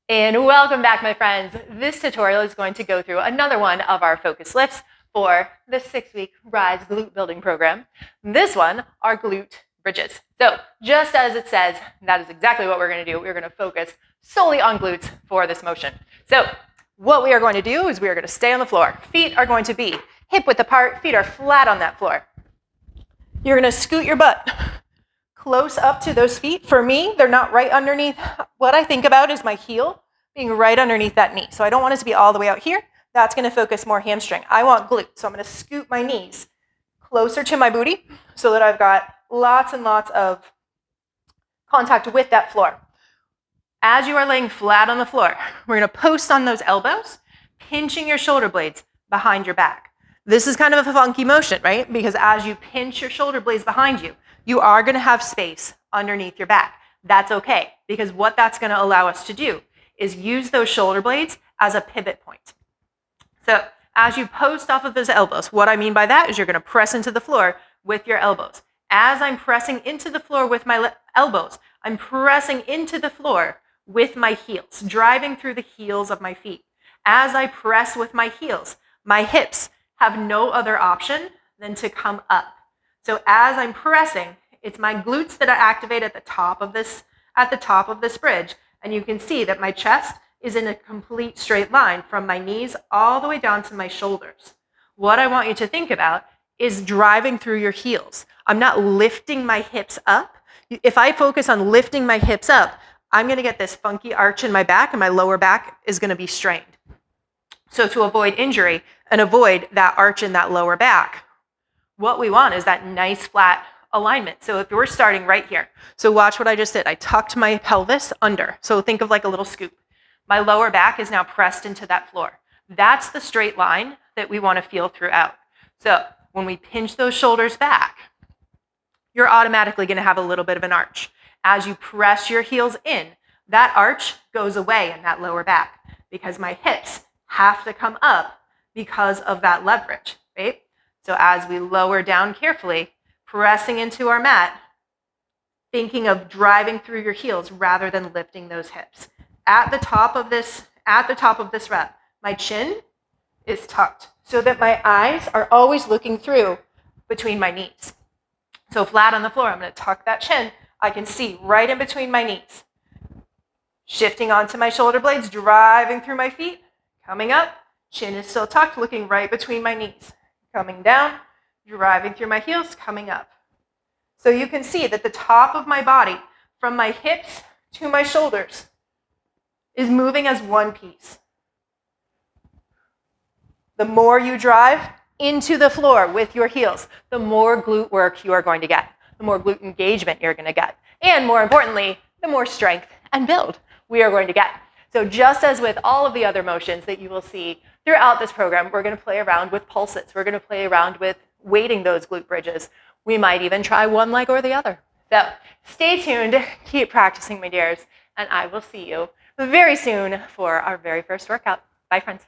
And welcome back, my friends. This tutorial is going to go through another one of our focus lifts for the 6-week Rise Glute Building Program. This one, our glute bridges. So just as it says, that is exactly what we're going to do. We're going to focus solely on glutes for this motion. So what we are going to do is we are going to stay on the floor. Feet are going to be hip width apart. Feet are flat on that floor. You're going to scoot your butt close up to those feet. For me, they're not right underneath. What I think about is my heel being right underneath that knee. So I don't want it to be all the way out here. That's going to focus more hamstring. I want glute. So I'm going to scoot my knees closer to my booty so that I've got lots and lots of contact with that floor. As you are laying flat on the floor, we're going to post on those elbows, pinching your shoulder blades behind your back. This is kind of a funky motion, right? Because as you pinch your shoulder blades behind you, you are going to have space underneath your back. That's okay, because what that's going to allow us to do is use those shoulder blades as a pivot point. So as you post off of those elbows, what I mean by that is you're going to press into the floor with your elbows. As I'm pressing into the floor with my elbows, I'm pressing into the floor with my heels, driving through the heels of my feet. As I press with my heels, my hips have no other option than to come up. So as I'm pressing, it's my glutes that are activated at the top of this bridge, and you can see that my chest is in a complete straight line from my knees all the way down to my shoulders. What I want you to think about is driving through your heels. I'm not lifting my hips up. If I focus on lifting my hips up, I'm going to get this funky arch in my back, and my lower back is going to be strained. So to avoid injury and avoid that arch in that lower back, what we want is that nice flat alignment. So if we're starting right here, so watch what I just did. I tucked my pelvis under. So think of like a little scoop. My lower back is now pressed into that floor. That's the straight line that we want to feel throughout. So when we pinch those shoulders back, you're automatically going to have a little bit of an arch. As you press your heels in, that arch goes away in that lower back because my hips have to come up because of that leverage, right? So as we lower down carefully, pressing into our mat, thinking of driving through your heels rather than lifting those hips. At the top of this rep, my chin is tucked so that my eyes are always looking through between my knees. So flat on the floor, I'm going to tuck that chin. I can see right in between my knees. Shifting onto my shoulder blades, driving through my feet, coming up, chin is still tucked, looking right between my knees. Coming down, driving through my heels, coming up. So you can see that the top of my body, from my hips to my shoulders, is moving as one piece. The more you drive into the floor with your heels, the more glute work you are going to get, the more glute engagement you're going to get, and more importantly, the more strength and build we are going to get. So just as with all of the other motions that you will see throughout this program, we're going to play around with pulses. We're going to play around with weighting those glute bridges. We might even try one leg or the other. So stay tuned, keep practicing, my dears, and I will see you very soon for our very first workout. Bye, friends.